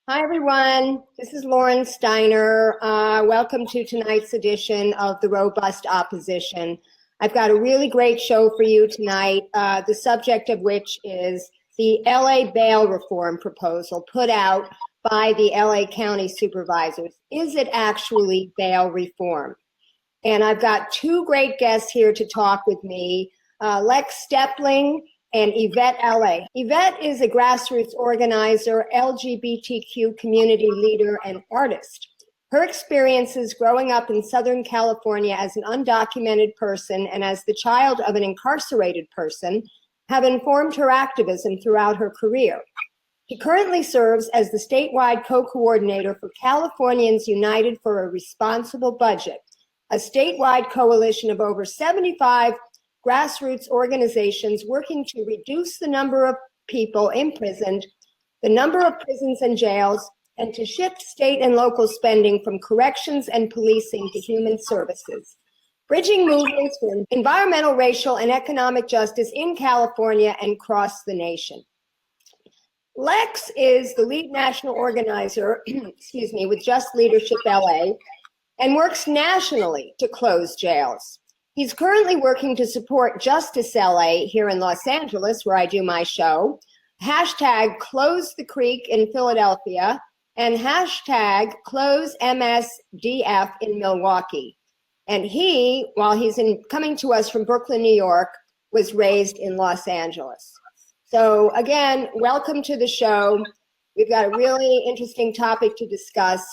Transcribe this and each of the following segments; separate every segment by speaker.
Speaker 1: Hi, everyone. This is Lauren Steiner. Welcome to tonight's edition of The Robust Opposition. I've got a really great show for you tonight, the subject of which is the LA bail reform proposal put out by the LA County Supervisors. Is it actually bail reform? And I've got two great guests here to talk with me, Lex Steppling and Ivette Alé. Ivette is a grassroots organizer, LGBTQ community leader, and artist. Her experiences growing up in Southern California as an undocumented person and as the child of an incarcerated person have informed her activism throughout her career. She currently serves as the statewide co-coordinator for Californians United for a Responsible Budget, a statewide coalition of over 75 grassroots organizations working to reduce the number of people imprisoned, the number of prisons and jails, and to shift state and local spending from corrections and policing to human services, bridging movements for environmental, racial, and economic justice in California and across the nation. Lex is the lead national organizer, with Just Leadership LA, and works nationally to close jails. He's currently working to support Justice LA here in Los Angeles, where I do my show, hashtag Close the Creek in Philadelphia, and hashtag Close MSDF in Milwaukee. And he, while he's coming to us from Brooklyn, New York, was raised in Los Angeles. So again, welcome to the show. We've got a really interesting topic to discuss.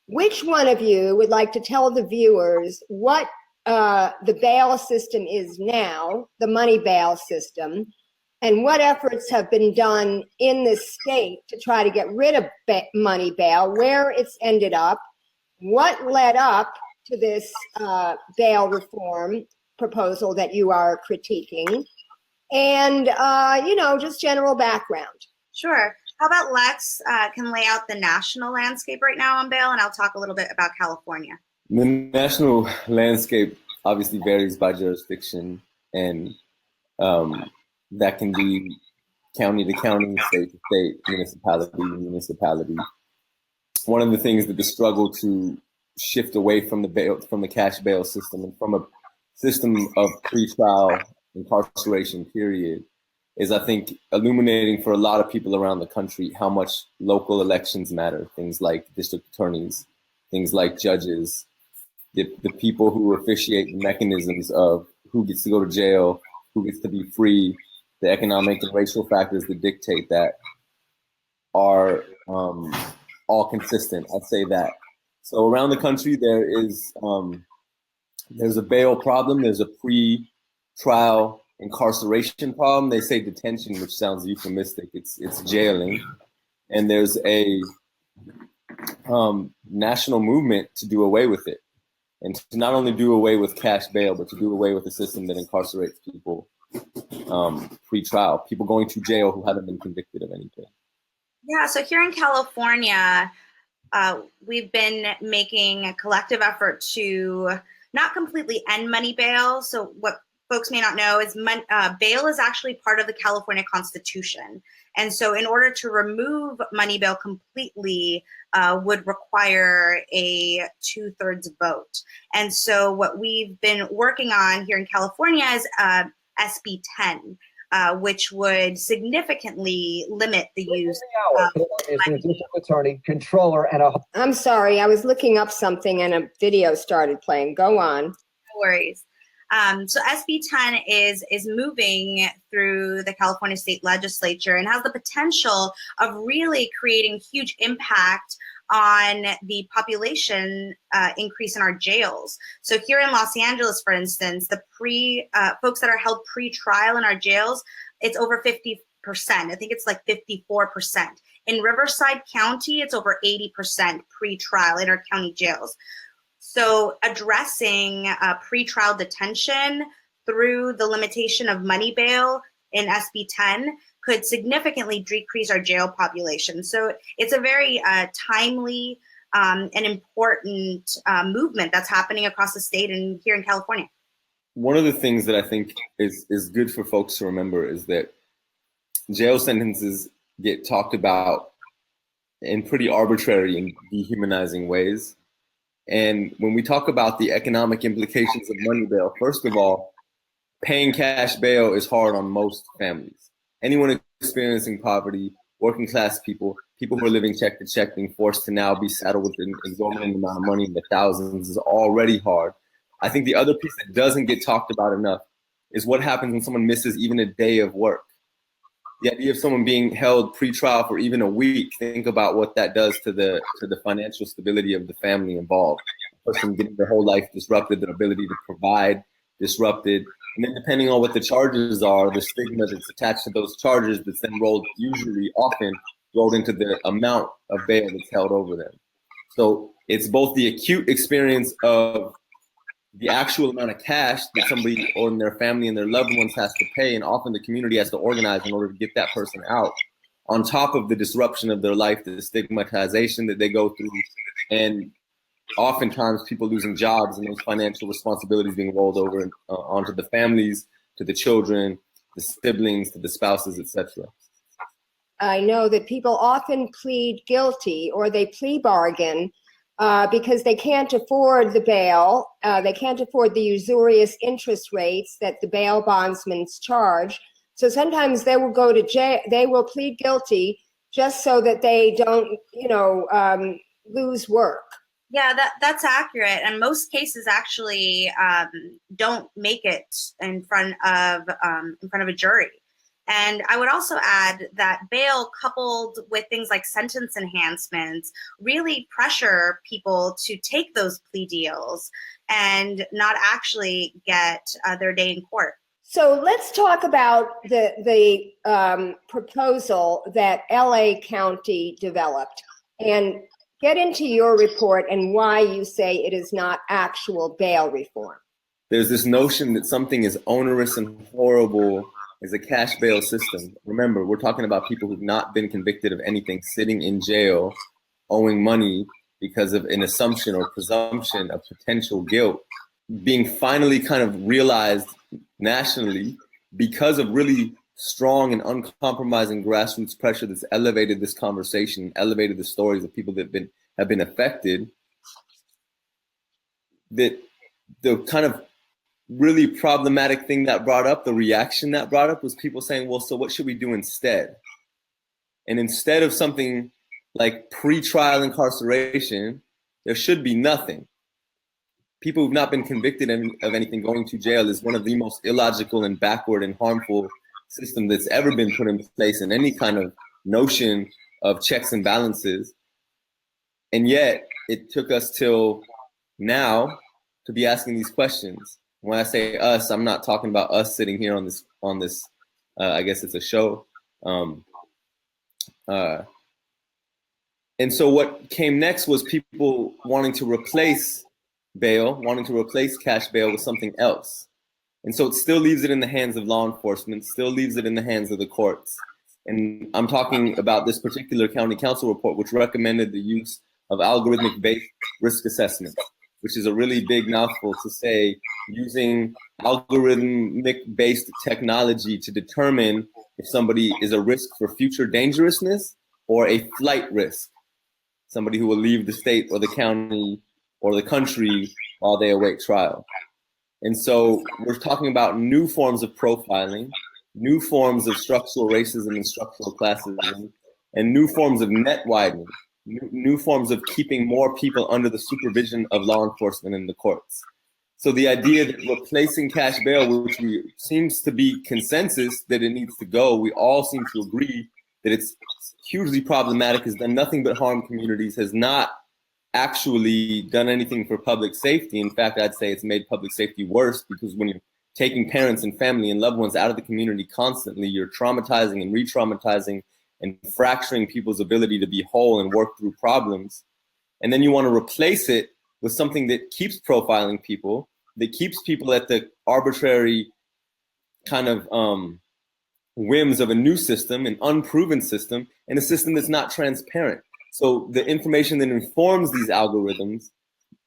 Speaker 1: Which one of you would like to tell the viewers what the bail system is now, the money bail system, and what efforts have been done in this state to try to get rid of money bail, where it's ended up, what led up to this bail reform proposal that you are critiquing, and, just general background.
Speaker 2: Sure. How about Lex can lay out the national landscape right now on bail, and I'll talk a little bit about California.
Speaker 3: The national landscape obviously varies by jurisdiction, and that can be county to county, state to state, municipality to municipality. One of the things that the struggle to shift away from the cash bail system and from a system of pretrial incarceration period is, I think, illuminating for a lot of people around the country how much local elections matter. Things like district attorneys, things like judges, the people who officiate the mechanisms of who gets to go to jail, who gets to be free, the economic and racial factors that dictate that are all consistent. I'd say that. So around the country, there's a bail problem. There's a pre-trial incarceration problem. They say detention, which sounds euphemistic. It's jailing. And there's a national movement to do away with it. And to not only do away with cash bail, but to do away with a system that incarcerates people pre-trial, people going to jail who haven't been convicted of anything.
Speaker 2: Yeah, so here in California, we've been making a collective effort to not completely end money bail. So what folks may not know is bail is actually part of the California Constitution. And so in order to remove money bail completely would require a 2/3 vote. And so what we've been working on here in California is SB 10, which would significally limit the use of
Speaker 4: the district attorney, controller, and a...
Speaker 1: I'm sorry, I was looking up something and a video started playing. Go on.
Speaker 2: No worries. So SB 10 is moving through the California state legislature and has the potential of really creating huge impact on the population increase in our jails. So here in Los Angeles, for instance, the folks that are held pre-trial in our jails, it's over 50%. I think it's like 54%. In Riverside County, it's over 80% pre-trial in our county jails. So addressing pretrial detention through the limitation of money bail in SB 10 could significantly decrease our jail population. So it's a very timely and important movement that's happening across the state and here in California.
Speaker 3: One of the things that I think is good for folks to remember is that jail sentences get talked about in pretty arbitrary and dehumanizing ways. And when we talk about the economic implications of money bail, first of all, paying cash bail is hard on most families. Anyone experiencing poverty, working class people, people who are living check to check, being forced to now be saddled with an exorbitant amount of money in the thousands is already hard. I think the other piece that doesn't get talked about enough is what happens when someone misses even a day of work. The idea of someone being held pre-trial for even a week, think about what that does to the financial stability of the family involved. A person getting their whole life disrupted, their ability to provide disrupted. And then depending on what the charges are, the stigma that's attached to those charges that's then often rolled into the amount of bail that's held over them. So it's both the acute experience of the actual amount of cash that somebody or their family and their loved ones has to pay, and often the community has to organize in order to get that person out, on top of the disruption of their life, the stigmatization that they go through, and oftentimes people losing jobs and those financial responsibilities being rolled over onto the families, to the children, the siblings, to the spouses, etc.
Speaker 1: I know that people often plead guilty or they plea bargain because they can't afford the bail, they can't afford the usurious interest rates that the bail bondsmen charge. So sometimes they will go to jail, they will plead guilty just so that they don't, lose work.
Speaker 2: Yeah, that's accurate. And most cases actually don't make it in front of a jury. And I would also add that bail, coupled with things like sentence enhancements, really pressure people to take those plea deals and not actually get their day in court.
Speaker 1: So let's talk about the proposal that LA County developed and get into your report and why you say it is not actual bail reform.
Speaker 3: There's this notion that something is onerous and horrible as a cash bail system. Remember, we're talking about people who've not been convicted of anything, sitting in jail, owing money because of an assumption or presumption of potential guilt, being finally kind of realized nationally because of really strong and uncompromising grassroots pressure that's elevated this conversation, elevated the stories of people that have been affected, that the kind of really problematic thing that brought up, the reaction that brought up, was people saying, well, so what should we do instead? And instead of something like pre-trial incarceration, there should be nothing. People who've not been convicted of anything going to jail is one of the most illogical and backward and harmful systems that's ever been put in place in any kind of notion of checks and balances. And yet it took us till now to be asking these questions. When I say us, I'm not talking about us sitting here on this. I guess it's a show. And so what came next was people wanting to replace bail, wanting to replace cash bail with something else. And so it still leaves it in the hands of law enforcement, still leaves it in the hands of the courts. And I'm talking about this particular county council report, which recommended the use of algorithmic-based risk assessment, which is a really big mouthful to say, using algorithmic-based technology to determine if somebody is a risk for future dangerousness or a flight risk, somebody who will leave the state or the county or the country while they await trial. And so we're talking about new forms of profiling, new forms of structural racism and structural classism, and new forms of net widening, new forms of keeping more people under the supervision of law enforcement and the courts. So the idea that replacing cash bail, which seems to be consensus that it needs to go, we all seem to agree that it's hugely problematic, has done nothing but harm communities, has not actually done anything for public safety. In fact, I'd say it's made public safety worse, because when you're taking parents and family and loved ones out of the community constantly, you're traumatizing and re-traumatizing and fracturing people's ability to be whole and work through problems. And then you want to replace it with something that keeps profiling people, that keeps people at the arbitrary kind of whims of a new system, an unproven system, and a system that's not transparent. So the information that informs these algorithms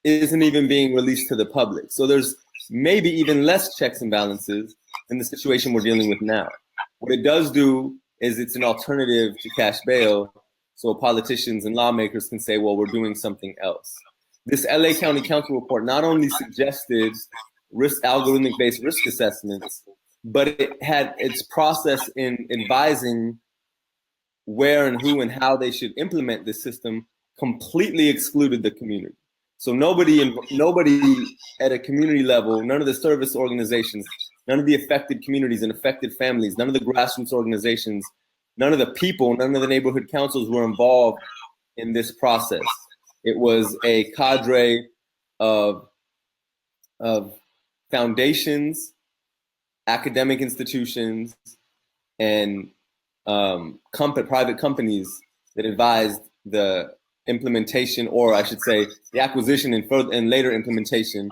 Speaker 3: isn't even being released to the public. So there's maybe even less checks and balances than the situation we're dealing with now. What it does do is it's an alternative to cash bail, so politicians and lawmakers can say, well, we're doing something else. This LA County Council report not only suggested algorithmic-based risk assessments, but it had its process in advising where and who and how they should implement this system completely excluded the community. So nobody at a community level, none of the service organizations, none of the affected communities and affected families, none of the grassroots organizations, none of the people, none of the neighborhood councils were involved in this process. It was a cadre of foundations, academic institutions, and private companies that advised the implementation, or I should say, the acquisition and later implementation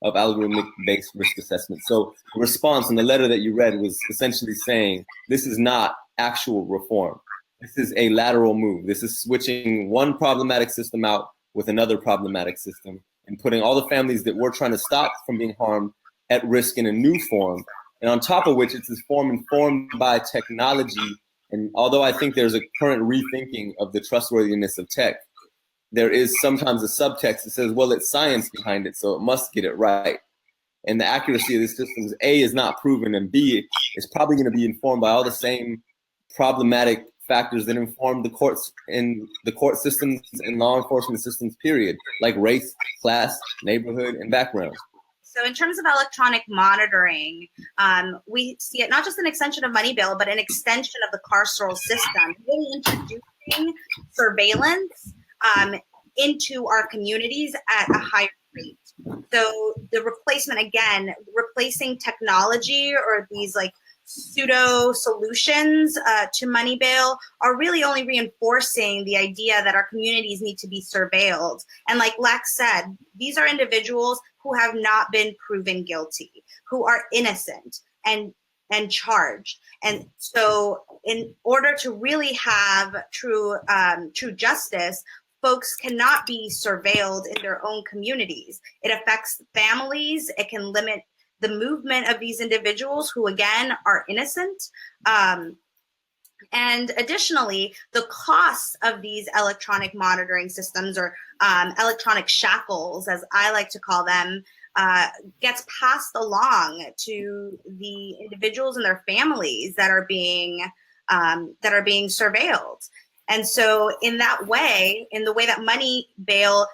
Speaker 3: of algorithmic-based risk assessment. So the response in the letter that you read was essentially saying, this is not actual reform. This is a lateral move. This is switching one problematic system out with another problematic system and putting all the families that we're trying to stop from being harmed at risk in a new form. And on top of which, it's this form informed by technology. And although I think there's a current rethinking of the trustworthiness of tech, there is sometimes a subtext that says, well, it's science behind it, so it must get it right. And the accuracy of these systems, A, is not proven, and B, is probably going to be informed by all the same problematic factors that inform the courts and the court systems and law enforcement systems, period, like race, class, neighborhood, and background.
Speaker 2: So in terms of electronic monitoring, we see it not just an extension of money bail, but an extension of the carceral system, really introducing surveillance into our communities at a higher rate. So the replacement, again, replacing technology or these like pseudo solutions to money bail are really only reinforcing the idea that our communities need to be surveilled. And like Lex said, these are individuals who have not been proven guilty, who are innocent and charged. And so in order to really have true justice, folks cannot be surveilled in their own communities. It affects families. It can limit the movement of these individuals who, again, are innocent. And additionally, the costs of these electronic monitoring systems, or electronic shackles, as I like to call them, gets passed along to the individuals and their families that are being surveilled. And so in that way, in the way that money bail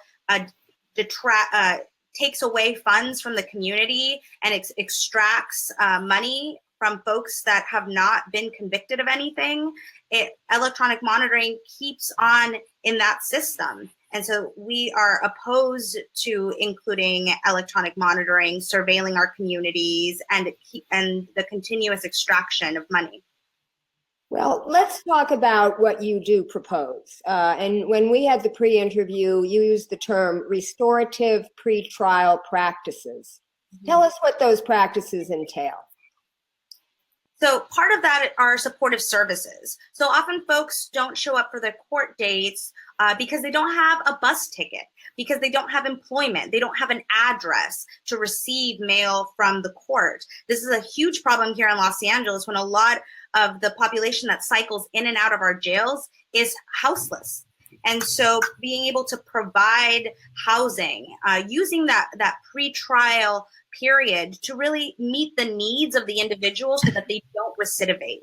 Speaker 2: takes away funds from the community and extracts money from folks that have not been convicted of anything, electronic monitoring keeps on in that system. And so we are opposed to including electronic monitoring, surveilling our communities, and the continuous extraction of money.
Speaker 1: Well, let's talk about what you do propose. And when we had the pre-interview, you used the term restorative pretrial practices. Mm-hmm. Tell us what those practices entail.
Speaker 2: So part of that are supportive services. So often folks don't show up for their court dates because they don't have a bus ticket, because they don't have employment, they don't have an address to receive mail from the court. This is a huge problem here in Los Angeles when a lot of the population that cycles in and out of our jails is houseless. And so being able to provide housing, using that pretrial period to really meet the needs of the individuals so that they don't recidivate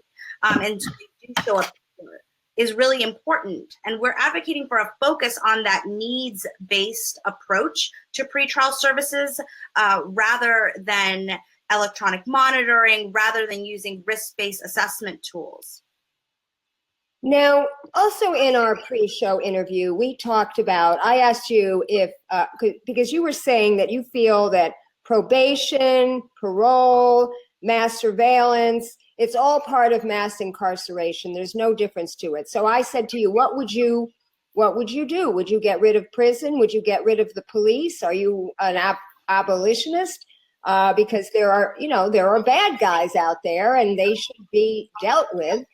Speaker 2: and so they do show up is really important. And we're advocating for a focus on that needs-based approach to pretrial services rather than electronic monitoring, rather than using risk-based assessment tools.
Speaker 1: Now, also in our pre-show interview, we talked about, I asked you if, because you were saying that you feel that probation, parole, mass surveillance, it's all part of mass incarceration. There's no difference to it. So I said to you, what would you do? Would you get rid of prison? Would you get rid of the police? Are you an abolitionist? Because there are bad guys out there and they should be dealt with.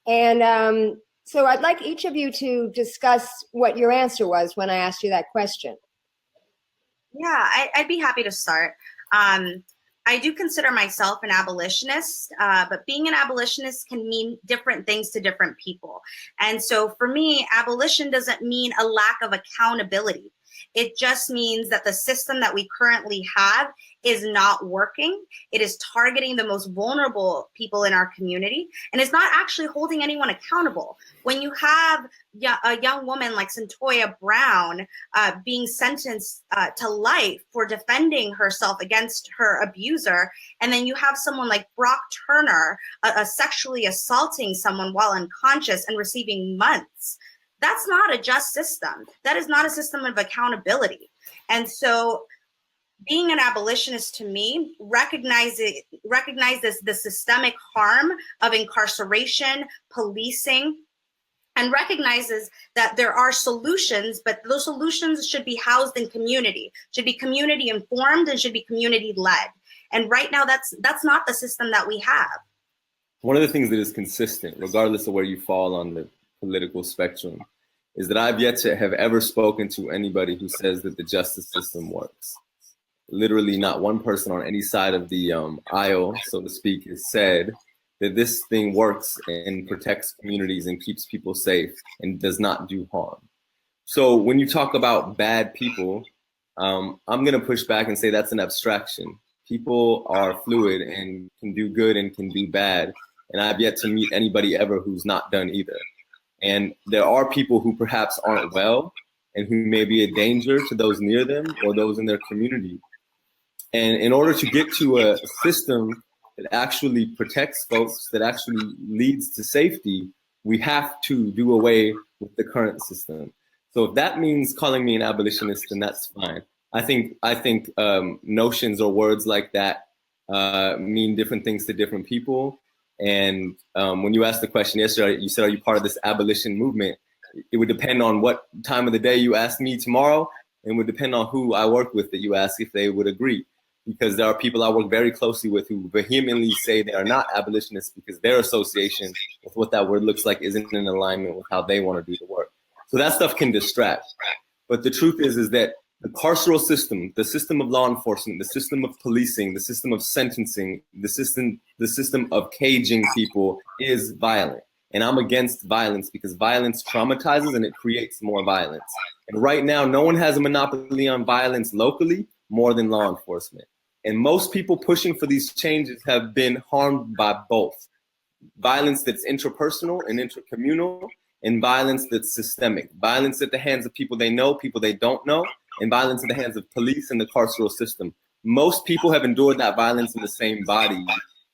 Speaker 1: And so I'd like each of you to discuss what your answer was when I asked you that question.
Speaker 2: Yeah, I'd be happy to start. I do consider myself an abolitionist, but being an abolitionist can mean different things to different people. And so for me, abolition doesn't mean a lack of accountability. It just means that the system that we currently have is not working. It is targeting the most vulnerable people in our community, and it's not actually holding anyone accountable. When you have a young woman like Centoya Brown being sentenced to life for defending herself against her abuser, and then you have someone like Brock Turner sexually assaulting someone while unconscious and receiving months, that's not a just system. That is not a system of accountability. And so being an abolitionist to me recognizes the systemic harm of incarceration, policing, and recognizes that there are solutions, but those solutions should be housed in community, should be community informed, and should be community led. And right now, that's not the system that we have.
Speaker 3: One of the things that is consistent, regardless of where you fall on the political spectrum, is that I've yet to have ever spoken to anybody who says that the justice system works. Literally not one person on any side of the aisle, so to speak, has said that this thing works and protects communities and keeps people safe and does not do harm. So when you talk about bad people, I'm gonna push back and say that's an abstraction. People are fluid and can do good and can do bad. And I've yet to meet anybody ever who's not done either. And there are people who perhaps aren't well and who may be a danger to those near them or those in their community. And in order to get to a system that actually protects folks, that actually leads to safety, we have to do away with the current system. So if that means calling me an abolitionist, then that's fine. I think notions or words like that mean different things to different people. And when you asked the question yesterday, you said, are you part of this abolition movement? It would depend on what time of the day you asked me tomorrow, and would depend on who I work with that you ask if they would agree. Because there are people I work very closely with who vehemently say they are not abolitionists because their association with what that word looks like isn't in alignment with how they want to do the work. So that stuff can distract. But the truth is that the carceral system, the system of law enforcement, the system of policing, the system of sentencing, the system of caging people is violent. And I'm against violence because violence traumatizes and it creates more violence. And right now, no one has a monopoly on violence locally more than law enforcement. And most people pushing for these changes have been harmed by both. Violence that's interpersonal and intercommunal, and violence that's systemic. Violence at the hands of people they know, people they don't know, and violence at the hands of police and the carceral system. Most people have endured that violence in the same body,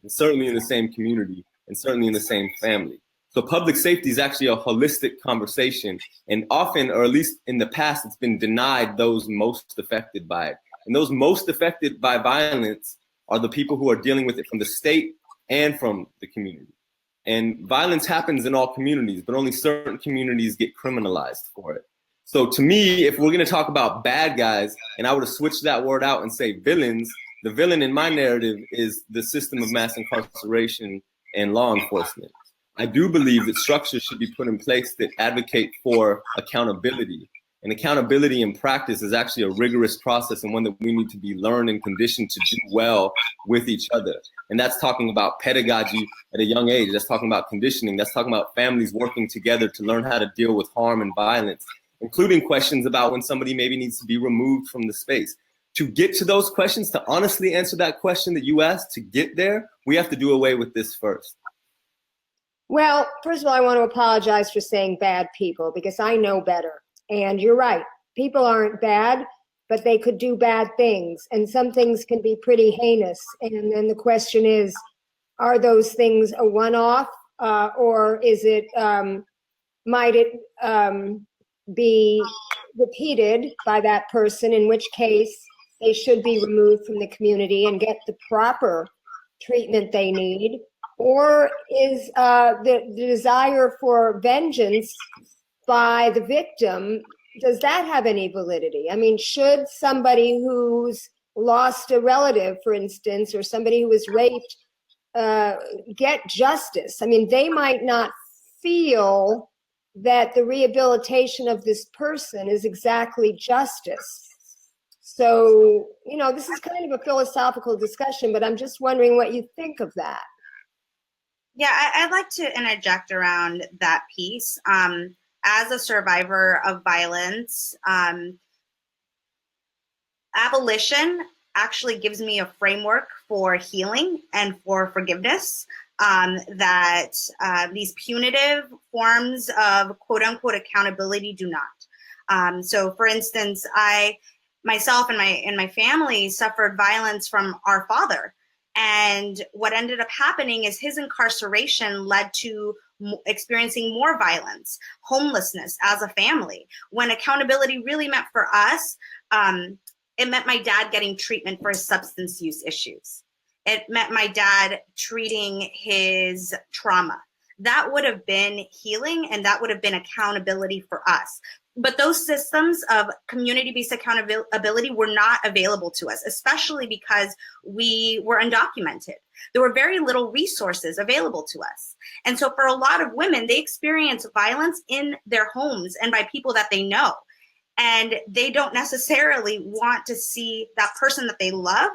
Speaker 3: and certainly in the same community, and certainly in the same family. So public safety is actually a holistic conversation, and often, or at least in the past, it's been denied those most affected by it. And those most affected by violence are the people who are dealing with it from the state and from the community. And violence happens in all communities, but only certain communities get criminalized for it. So to me, if we're going to talk about bad guys, and I were to switch that word out and say villains, the villain in my narrative is the system of mass incarceration and law enforcement. I do believe that structures should be put in place that advocate for accountability. And accountability in practice is actually a rigorous process and one that we need to be learned and conditioned to do well with each other. And that's talking about pedagogy at a young age. That's talking about conditioning. That's talking about families working together to learn how to deal with harm and violence, including questions about when somebody maybe needs to be removed from the space. To get to those questions, to honestly answer that question that you asked, to get there, we have to do away with this first.
Speaker 1: Well, first of all, I want to apologize for saying bad people because I know better. And you're right, people aren't bad, but they could do bad things. And some things can be pretty heinous. And then the question is, are those things a one-off or is it, might it be repeated by that person, in which case they should be removed from the community and get the proper treatment they need? Or is the desire for vengeance by the victim, does that have any validity? I mean, should somebody who's lost a relative, for instance, or somebody who was raped get justice? I mean, they might not feel that the rehabilitation of this person is exactly justice. So, you know, this is kind of a philosophical discussion, but I'm just wondering what you think of that.
Speaker 2: Yeah, I'd like to interject around that piece. As a survivor of violence, abolition actually gives me a framework for healing and for forgiveness, that these punitive forms of quote unquote accountability do not. So for instance, I myself and my family suffered violence from our father. And what ended up happening is his incarceration led to experiencing more violence, homelessness as a family. When accountability really meant for us, it meant my dad getting treatment for his substance use issues. It meant my dad treating his trauma. That would have been healing, and that would have been accountability for us. But those systems of community-based accountability were not available to us, especially because we were undocumented. There were very little resources available to us. And so for a lot of women, they experience violence in their homes and by people that they know. And they don't necessarily want to see that person that they love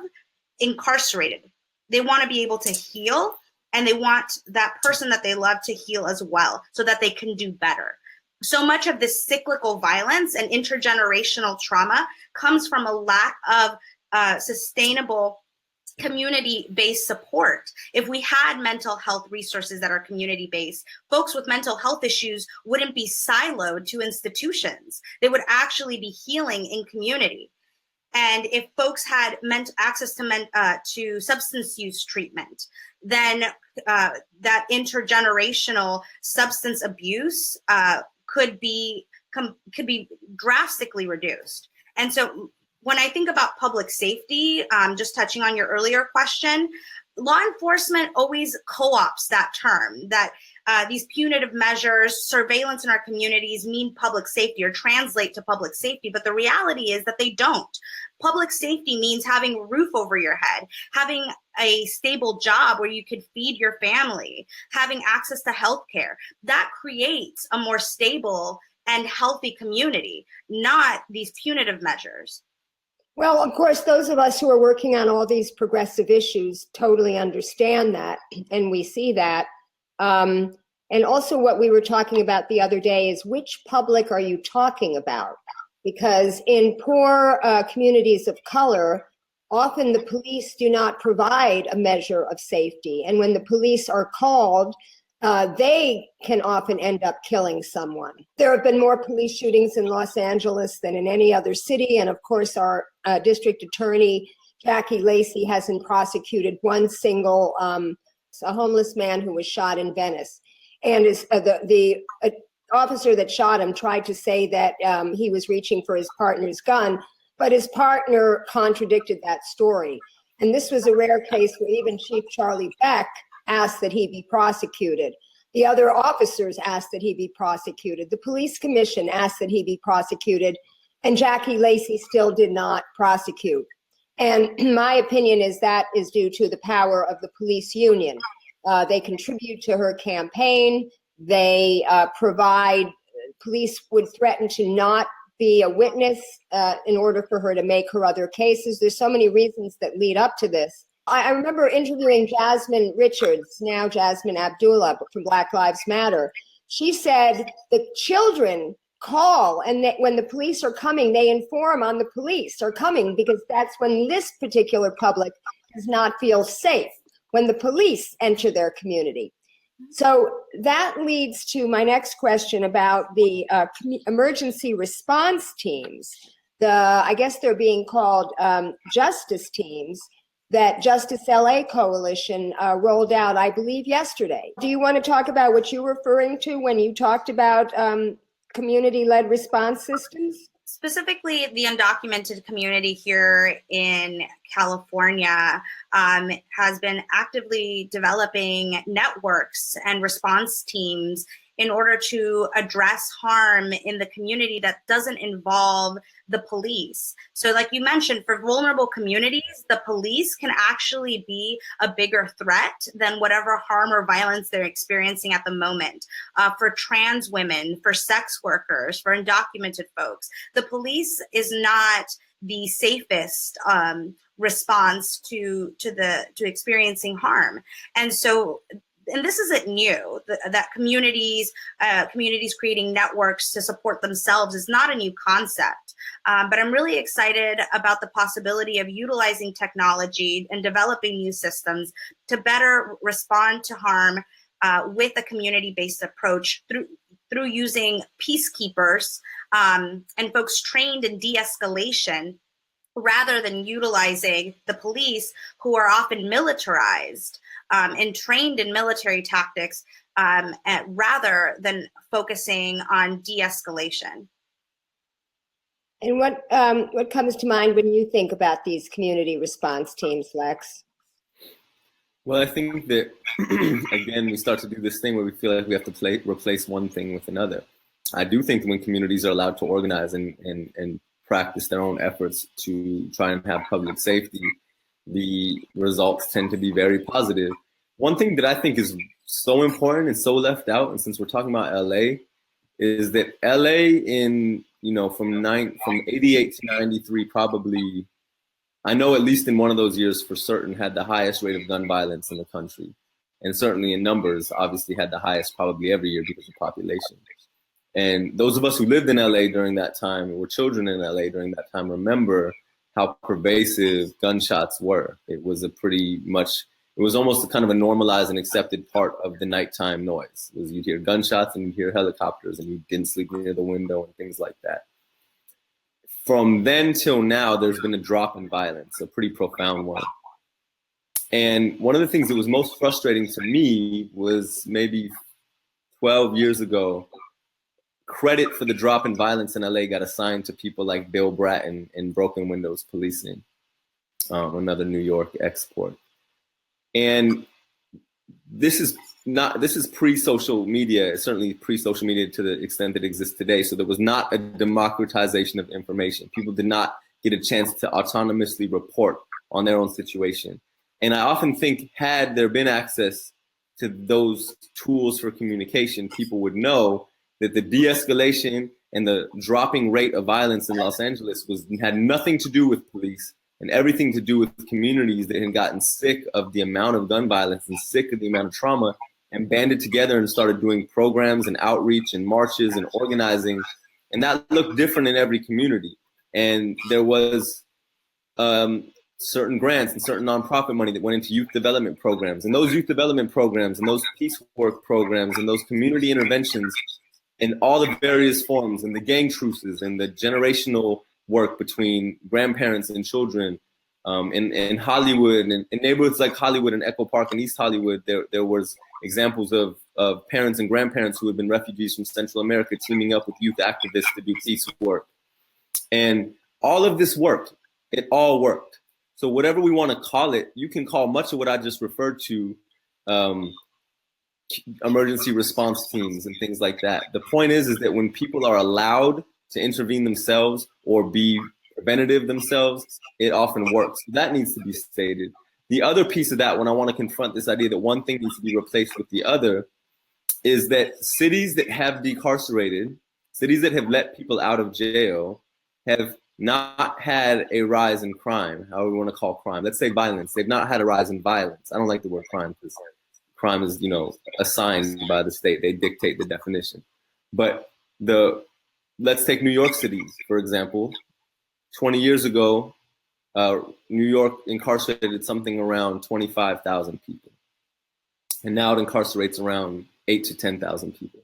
Speaker 2: incarcerated. They want to be able to heal, and they want that person that they love to heal as well so that they can do better. So much of this cyclical violence and intergenerational trauma comes from a lack of sustainable community-based support. If we had mental health resources that are community-based, folks with mental health issues wouldn't be siloed to institutions. They would actually be healing in community. And if folks had access to substance use treatment, then that intergenerational substance abuse could be drastically reduced. And so when I think about public safety, just touching on your earlier question, law enforcement always co-opts that term, that these punitive measures, surveillance in our communities mean public safety or translate to public safety, but the reality is that they don't. Public safety means having a roof over your head, having a stable job where you could feed your family, having access to healthcare. That creates a more stable and healthy community, not these punitive measures.
Speaker 1: Well, of course, those of us who are working on all these progressive issues totally understand that, and we see that. And also what we were talking about the other day is which public are you talking about? Because in poor communities of color, often the police do not provide a measure of safety. And when the police are called, they can often end up killing someone. There have been more police shootings in Los Angeles than in any other city. And of course, our district attorney, Jackie Lacey, hasn't prosecuted one single a homeless man who was shot in Venice. And the officer that shot him tried to say that he was reaching for his partner's gun, but his partner contradicted that story. And this was a rare case where even Chief Charlie Beck asked that he be prosecuted. The other officers asked that he be prosecuted. The police commission asked that he be prosecuted, and Jackie Lacey still did not prosecute. And my opinion is that is due to the power of the police union. They contribute to her campaign. They provide, police would threaten to not be a witness in order for her to make her other cases. There's so many reasons that lead up to this. I remember interviewing Jasmine Richards, now Jasmine Abdullah from Black Lives Matter. She said the children call, and that when the police are coming, they inform on the police are coming, because that's when this particular public does not feel safe, when the police enter their community. So that leads to my next question about the emergency response teams. I guess they're being called justice teams that Justice LA Coalition rolled out, I believe, yesterday. Do you want to talk about what you were referring to when you talked about community-led response systems?
Speaker 2: Specifically, the undocumented community here in California has been actively developing networks and response teams in order to address harm in the community that doesn't involve the police. So like you mentioned, for vulnerable communities, the police can actually be a bigger threat than whatever harm or violence they're experiencing at the moment. For trans women, for sex workers, for undocumented folks, the police is not the safest response to experiencing harm. And so, and this isn't new, that communities creating networks to support themselves is not a new concept. But I'm really excited about the possibility of utilizing technology and developing new systems to better respond to harm with a community-based approach through using peacekeepers and folks trained in de-escalation, rather than utilizing the police, who are often militarized and trained in military tactics, rather than focusing on de-escalation.
Speaker 1: And what comes to mind when you think about these community response teams, Lex?
Speaker 3: Well, I think that, again, we start to do this thing where we feel like we have to replace one thing with another. I do think that when communities are allowed to organize and practice their own efforts to try and have public safety, the results tend to be very positive. One thing that I think is so important and so left out, and since we're talking about LA, is that LA from 88 to 93 probably, I know at least in one of those years for certain, had the highest rate of gun violence in the country. And certainly in numbers, obviously had the highest probably every year because of population. And those of us who lived in LA during that time, or were children in LA during that time, remember how pervasive gunshots were. It was it was almost a kind of a normalized and accepted part of the nighttime noise. It was, you'd hear gunshots and you'd hear helicopters and you didn't sleep near the window and things like that. From then till now, there's been a drop in violence, a pretty profound one. And one of the things that was most frustrating to me was maybe 12 years ago, credit for the drop in violence in LA got assigned to people like Bill Bratton in Broken Windows Policing, another New York export. And this is pre-social media, certainly pre-social media to the extent that it exists today. So there was not a democratization of information. People did not get a chance to autonomously report on their own situation. And I often think, had there been access to those tools for communication, people would know that the de-escalation and the dropping rate of violence in Los Angeles had nothing to do with police and everything to do with communities that had gotten sick of the amount of gun violence and sick of the amount of trauma, and banded together and started doing programs and outreach and marches and organizing. And that looked different in every community. And there was certain grants and certain nonprofit money that went into youth development programs. And those youth development programs and those peace work programs and those community interventions in all the various forms, and the gang truces and the generational work between grandparents and children, in Hollywood and in neighborhoods like Hollywood and Echo Park and East Hollywood, there was examples of parents and grandparents who had been refugees from Central America teaming up with youth activists to do peace work. And all of this worked. It all worked. So whatever we want to call it, you can call much of what I just referred to emergency response teams and things like that. The point is that when people are allowed to intervene themselves or be preventative themselves, it often works. That needs to be stated. The other piece of that, when I want to confront this idea that one thing needs to be replaced with the other, is that cities that have decarcerated, cities that have let people out of jail, have not had a rise in crime, however we want to call crime. Let's say violence. They've not had a rise in violence. I don't like the word crime because crime is, assigned by the state. They dictate the definition. But let's take New York City, for example. 20 years ago, New York incarcerated something around 25,000 people. And now it incarcerates around 8,000 to 10,000 people.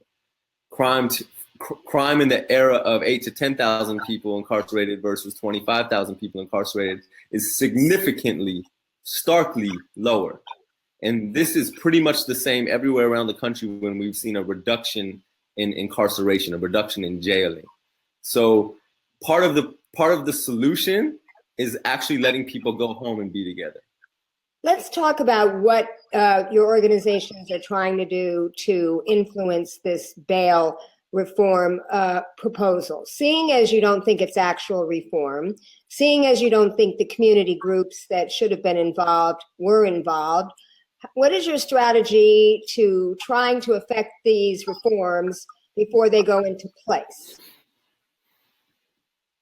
Speaker 3: Crime in the era of 8,000 to 10,000 people incarcerated versus 25,000 people incarcerated is significantly, starkly lower. And this is pretty much the same everywhere around the country when we've seen a reduction in incarceration, a reduction in jailing. So part of the solution is actually letting people go home and be together.
Speaker 1: Let's talk about what your organizations are trying to do to influence this bail reform proposal. Seeing as you don't think it's actual reform, seeing as you don't think the community groups that should have been involved were involved, what is your strategy to trying to affect these reforms before they go into place?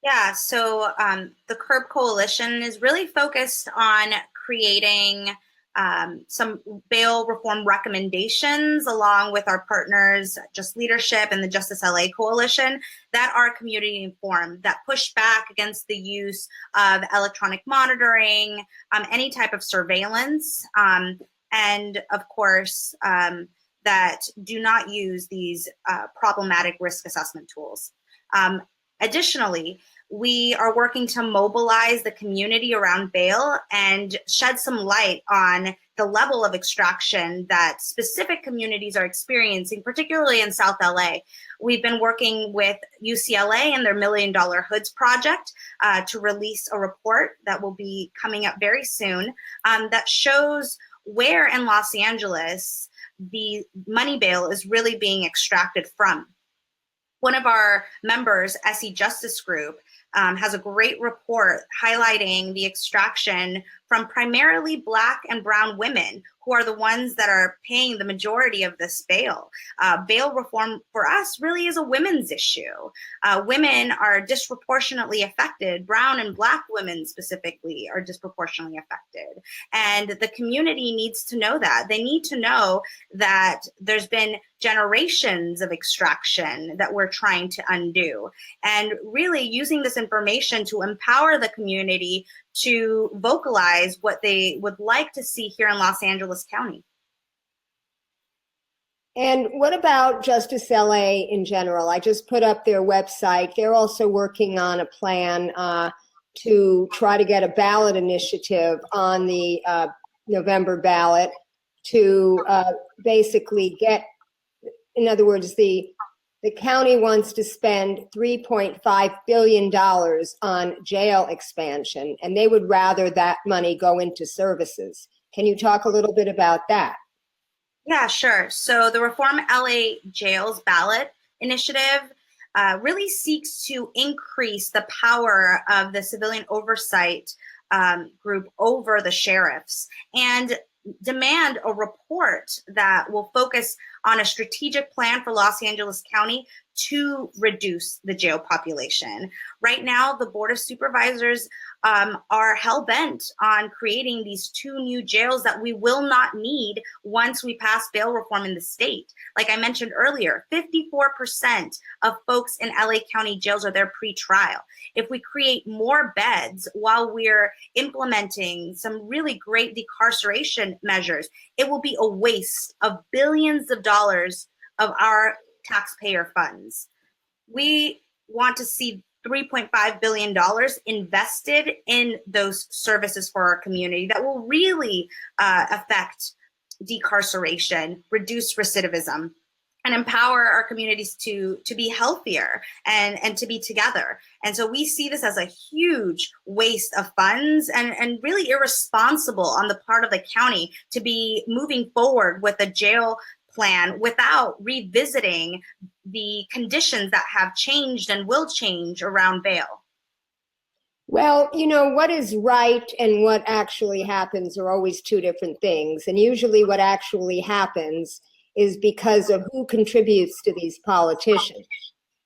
Speaker 2: Yeah, so the CURB Coalition is really focused on creating some bail reform recommendations along with our partners, Just Leadership and the Justice LA Coalition, that are community informed, that push back against the use of electronic monitoring, any type of surveillance, and of course, that do not use these problematic risk assessment tools. Additionally, we are working to mobilize the community around bail and shed some light on the level of extraction that specific communities are experiencing, particularly in South LA. We've been working with UCLA and their $1 Million Hoods project to release a report that will be coming up very soon that shows where in Los Angeles the money bail is really being extracted from. One of our members, SE Justice Group, has a great report highlighting the extraction from primarily Black and brown women, who are the ones that are paying the majority of this bail. Bail reform for us really is a women's issue. Women are disproportionately affected. Brown and Black women specifically are disproportionately affected. And the community needs to know that. They need to know that there's been generations of extraction that we're trying to undo. And really using this information to empower the community to vocalize what they would like to see here in Los Angeles County.
Speaker 1: And what about Justice LA in general? I just put up their website. They're also working on a plan to try to get a ballot initiative on the November ballot to basically get, in other words, the county wants to spend $3.5 billion on jail expansion, and they would rather that money go into services. Can you talk a little bit about that?
Speaker 2: Yeah, sure. So the Reform LA Jails ballot initiative really seeks to increase the power of the civilian oversight group over the sheriffs and demand a report that will focus on a strategic plan for Los Angeles County to reduce the jail population. Right now, the Board of Supervisors are hell-bent on creating these 2 new jails that we will not need once we pass bail reform in the state. Like I mentioned earlier, 54% of folks in LA County jails are there pre-trial. If we create more beds while we're implementing some really great decarceration measures, it will be a waste of billions of dollars of our taxpayer funds. We want to see $3.5 billion invested in those services for our community that will really affect decarceration, reduce recidivism, and empower our communities to be healthier and to be together. And so we see this as a huge waste of funds and really irresponsible on the part of the county to be moving forward with a jail plan without revisiting the conditions that have changed and will change around bail.
Speaker 1: Well, you know, what is right and what actually happens are always 2 different things. And usually what actually happens is because of who contributes to these politicians.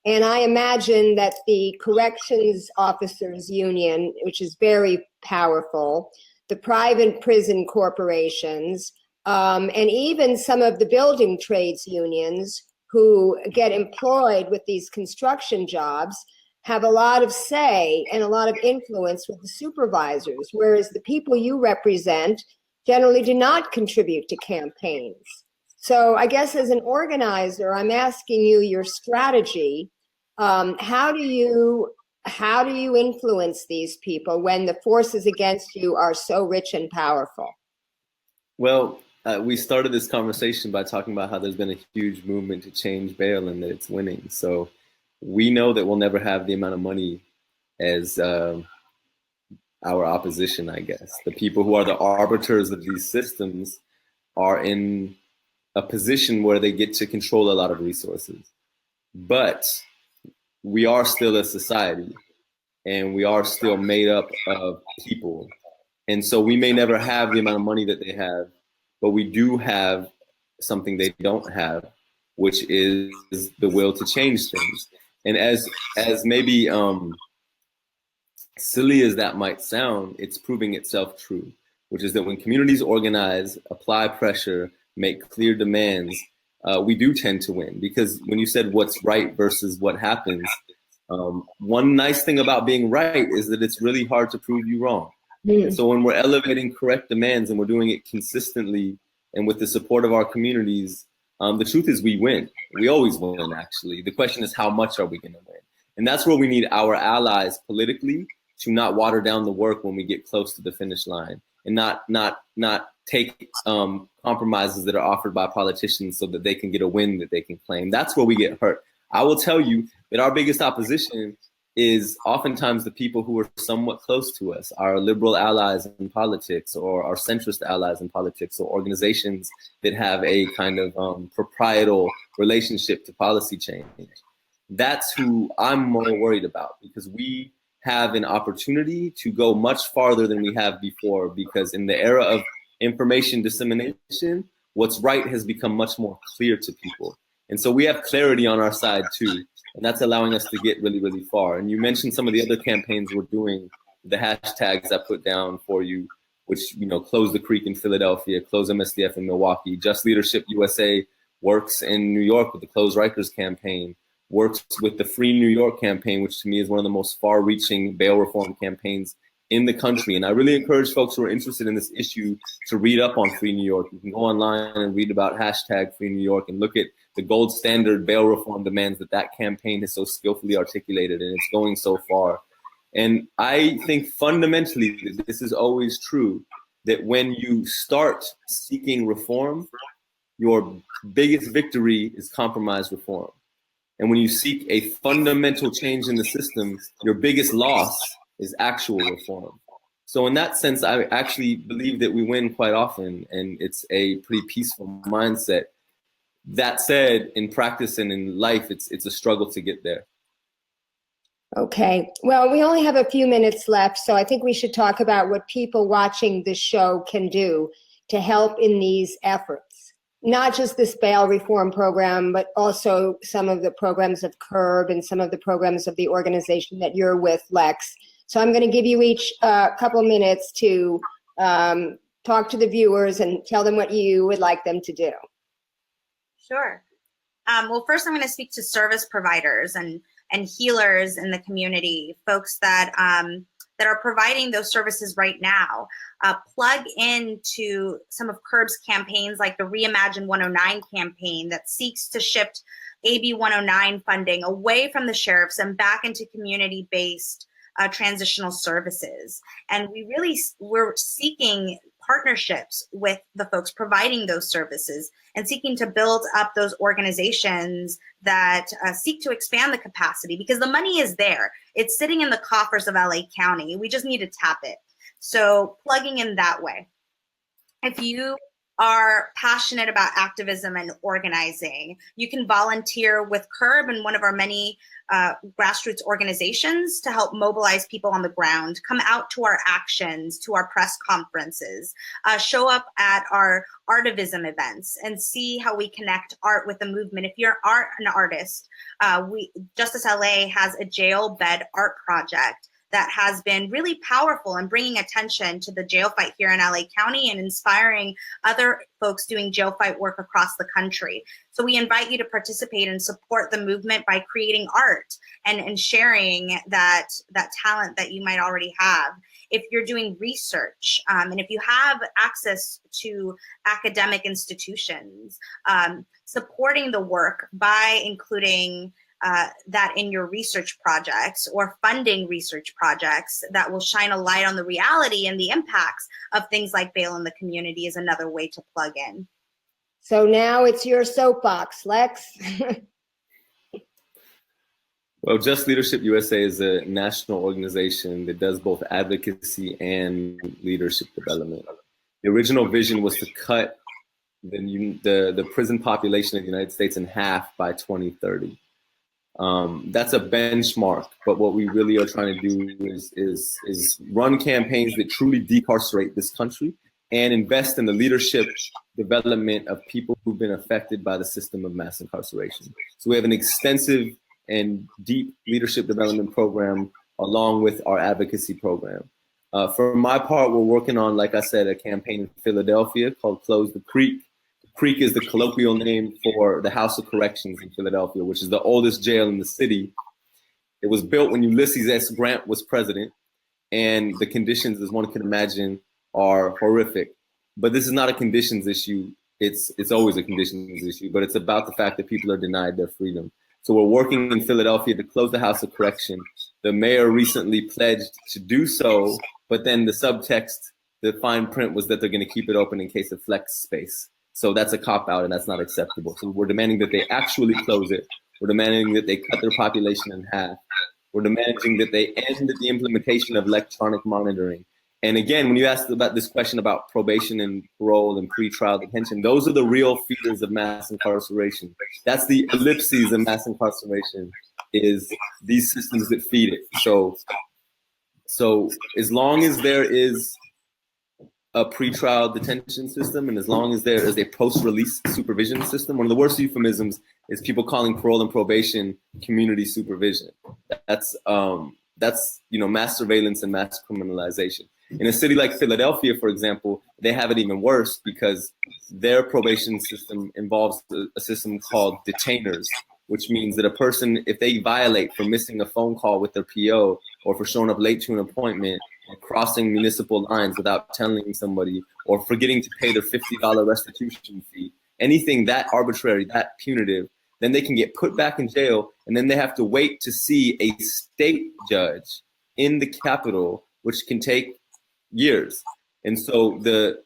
Speaker 1: And I imagine that the Corrections Officers Union, which is very powerful, the private prison corporations, and even some of the building trades unions who get employed with these construction jobs have a lot of say and a lot of influence with the supervisors, whereas the people you represent generally do not contribute to campaigns. So I guess as an organizer, I'm asking you your strategy. How do you influence these people when the forces against you are so rich and powerful?
Speaker 3: Well, we started this conversation by talking about how there's been a huge movement to change bail and that it's winning. So we know that we'll never have the amount of money as our opposition, I guess. The people who are the arbiters of these systems are in a position where they get to control a lot of resources. But we are still a society and we are still made up of people. And so we may never have the amount of money that they have, but we do have something they don't have, which is the will to change things. And as maybe silly as that might sound, it's proving itself true, which is that when communities organize, apply pressure, make clear demands, we do tend to win. Because when you said what's right versus what happens, one nice thing about being right is that it's really hard to prove you wrong. And so when we're elevating correct demands and we're doing it consistently and with the support of our communities, the truth is we win. We always win, actually. The question is, how much are we going to win? And that's where we need our allies politically to not water down the work when we get close to the finish line, and not take compromises that are offered by politicians so that they can get a win that they can claim. That's where we get hurt. I will tell you that our biggest opposition is oftentimes the people who are somewhat close to us, our liberal allies in politics or our centrist allies in politics, or organizations that have a kind of proprietal relationship to policy change. That's who I'm more worried about, because we have an opportunity to go much farther than we have before, because in the era of information dissemination, what's right has become much more clear to people. And so we have clarity on our side too, and that's allowing us to get really, really far. And you mentioned some of the other campaigns we're doing, the hashtags I put down for you, which, you know, Close the Creek in Philadelphia, Close MSDF in Milwaukee, JustLeadershipUSA works in New York with the Close Rikers campaign, works with the Free New York campaign, which to me is one of the most far-reaching bail reform campaigns in the country. And I really encourage folks who are interested in this issue to read up on Free New York. You can go online and read about hashtag Free New York and look at the gold standard bail reform demands that campaign has so skillfully articulated, and it's going so far. And I think fundamentally this is always true, that when you start seeking reform, your biggest victory is compromise reform. And when you seek a fundamental change in the system, your biggest loss is actual reform. So in that sense, I actually believe that we win quite often, and it's a pretty peaceful mindset. That said, in practice and in life, it's a struggle to get there.
Speaker 1: Okay, well, we only have a few minutes left, so I think we should talk about what people watching this show can do to help in these efforts. Not just this bail reform program, but also some of the programs of CURB and some of the programs of the organization that you're with, Lex. So I'm going to give you each a couple of minutes to talk to the viewers and tell them what you would like them to do.
Speaker 2: Sure. Well, first I'm going to speak to service providers and healers in the community, folks that are providing those services right now. Plug into some of CURB's campaigns, like the Reimagine 109 campaign that seeks to shift AB 109 funding away from the sheriffs and back into community-based transitional services. And we're seeking partnerships with the folks providing those services and seeking to build up those organizations that seek to expand the capacity, because the money is there. It's sitting in the coffers of LA County. We just need to tap it. So plugging in that way. If you are passionate about activism and organizing, you can volunteer with CURB and one of our many grassroots organizations to help mobilize people on the ground. Come out to our actions, to our press conferences, show up at our artivism events and see how we connect art with the movement. If you're an artist, Justice LA has a jail bed art project that has been really powerful in bringing attention to the jail fight here in LA County and inspiring other folks doing jail fight work across the country. So we invite you to participate and support the movement by creating art and sharing that talent that you might already have. If you're doing research, and if you have access to academic institutions, supporting the work by including that in your research projects or funding research projects that will shine a light on the reality and the impacts of things like bail in the community is another way to plug in.
Speaker 1: So now it's your soapbox, Lex.
Speaker 3: Well, Just Leadership USA is a national organization that does both advocacy and leadership development. The original vision was to cut the prison population of the United States in half by 2030. That's a benchmark, but what we really are trying to do is run campaigns that truly decarcerate this country and invest in the leadership development of people who've been affected by the system of mass incarceration. So we have an extensive and deep leadership development program along with our advocacy program. For my part, we're working on, like I said, a campaign in Philadelphia called Close the Creek. The Creek is the colloquial name for the House of Corrections in Philadelphia, which is the oldest jail in the city. It was built when Ulysses S. Grant was president, and the conditions, as one can imagine, are horrific. But this is not a conditions issue. It's always a conditions issue, but it's about the fact that people are denied their freedom. So we're working in Philadelphia to close the House of Correction. The mayor recently pledged to do so, but then the subtext, the fine print was that they're going to keep it open in case of flex space. So that's a cop-out, and that's not acceptable. So we're demanding that they actually close it. We're demanding that they cut their population in half. We're demanding that they end the implementation of electronic monitoring. And again, when you asked about this question about probation and parole and pretrial detention, those are the real feeders of mass incarceration. That's the ellipses of mass incarceration, is these systems that feed it. So as long as there is a pretrial detention system, and as long as there is a post-release supervision system, one of the worst euphemisms is people calling parole and probation community supervision. That's mass surveillance and mass criminalization. In a city like Philadelphia, for example, they have it even worse because their probation system involves a system called detainers, which means that a person, if they violate for missing a phone call with their PO or for showing up late to an appointment or crossing municipal lines without telling somebody or forgetting to pay their $50 restitution fee, anything that arbitrary, that punitive, then they can get put back in jail, and then they have to wait to see a state judge in the Capitol, which can take years. And so the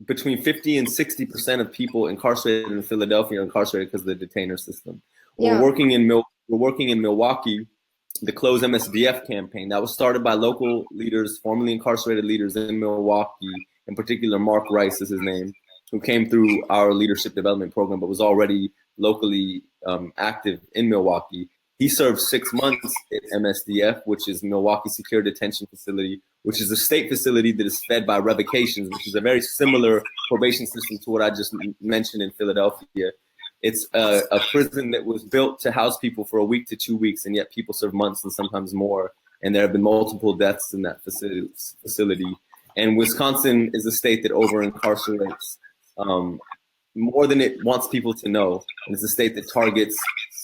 Speaker 3: between 50 and 60% of people incarcerated in Philadelphia are incarcerated because of the detainer system. Yeah. We're working in Milwaukee, the Close MSDF campaign that was started by local leaders, formerly incarcerated leaders in Milwaukee, in particular Mark Rice is his name, who came through our leadership development program but was already locally active in Milwaukee. He served 6 months at MSDF, which is Milwaukee Secure Detention Facility, which is a state facility that is fed by revocations, which is a very similar probation system to what I just mentioned in Philadelphia. It's a prison that was built to house people for a week to 2 weeks, and yet people serve months and sometimes more. And there have been multiple deaths in that facility. And Wisconsin is a state that over-incarcerates more than it wants people to know. And it's a state that targets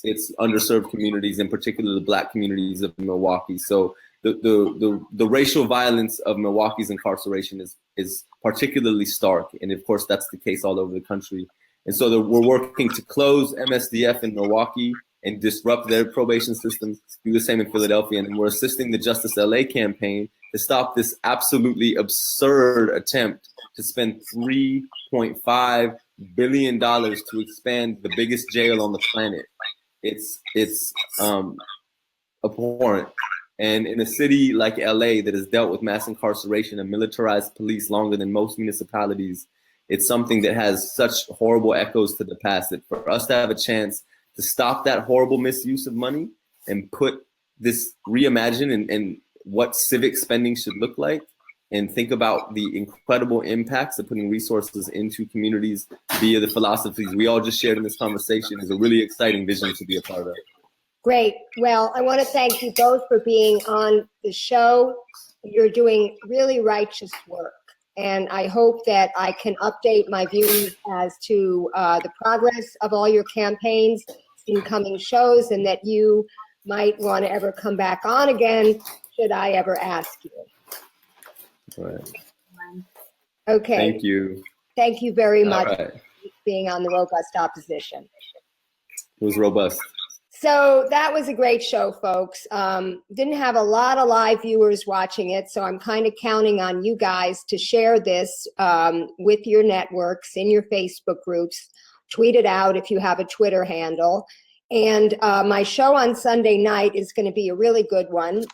Speaker 3: its underserved communities, in particular the Black communities of Milwaukee. So the racial violence of Milwaukee's incarceration is particularly stark. And of course, that's the case all over the country. And so we're working to close MSDF in Milwaukee and disrupt their probation systems, do the same in Philadelphia. And we're assisting the Justice LA campaign to stop this absolutely absurd attempt to spend $3.5 billion to expand the biggest jail on the planet. It's abhorrent. And in a city like LA that has dealt with mass incarceration and militarized police longer than most municipalities, it's something that has such horrible echoes to the past that for us to have a chance to stop that horrible misuse of money and put this reimagine and what civic spending should look like, and think about the incredible impacts of putting resources into communities via the philosophies we all just shared in this conversation is a really exciting vision to be a part of.
Speaker 1: Great. Well, I want to thank you both for being on the show. You're doing really righteous work. And I hope that I can update my viewers as to the progress of all your campaigns in coming shows, and that you might want to ever come back on again should I ever ask you.
Speaker 3: All right.
Speaker 1: Okay.
Speaker 3: Thank you.
Speaker 1: Thank you very much
Speaker 3: right.
Speaker 1: for being on the Robust Opposition.
Speaker 3: It was robust.
Speaker 1: So that was a great show, folks. Didn't have a lot of live viewers watching it, so I'm kind of counting on you guys to share this with your networks, in your Facebook groups. Tweet it out if you have a Twitter handle. And my show on Sunday night is going to be a really good one.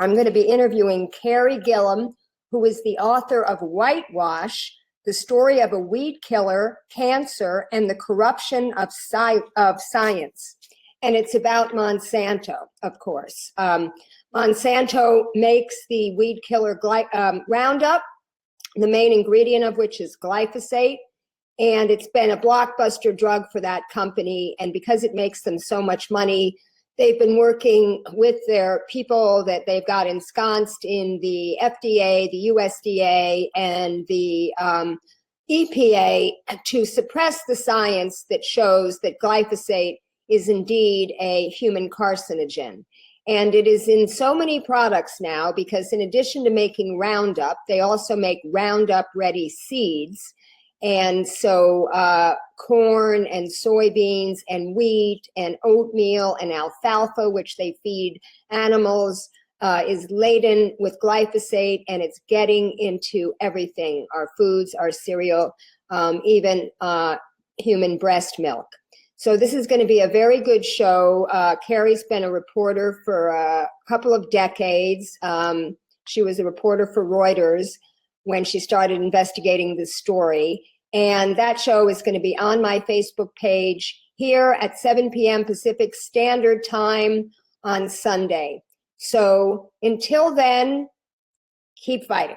Speaker 1: I'm going to be interviewing Carrie Gillum, who is the author of Whitewash, the story of a weed killer, cancer, and the corruption of science. And it's about Monsanto, of course. Monsanto makes the weed killer Roundup, the main ingredient of which is glyphosate. And it's been a blockbuster drug for that company. And because it makes them so much money, they've been working with their people that they've got ensconced in the FDA, the USDA, and the EPA to suppress the science that shows that glyphosate is indeed a human carcinogen. And it is in so many products now because in addition to making Roundup, they also make Roundup ready seeds. And so corn and soybeans and wheat and oatmeal and alfalfa, which they feed animals, is laden with glyphosate, and it's getting into everything, our foods, our cereal, even human breast milk. So this is going to be a very good show. Carrie's been a reporter for a couple of decades. She was a reporter for Reuters when she started investigating this story. And that show is going to be on my Facebook page here at 7 p.m. Pacific Standard Time on Sunday. So until then, keep fighting.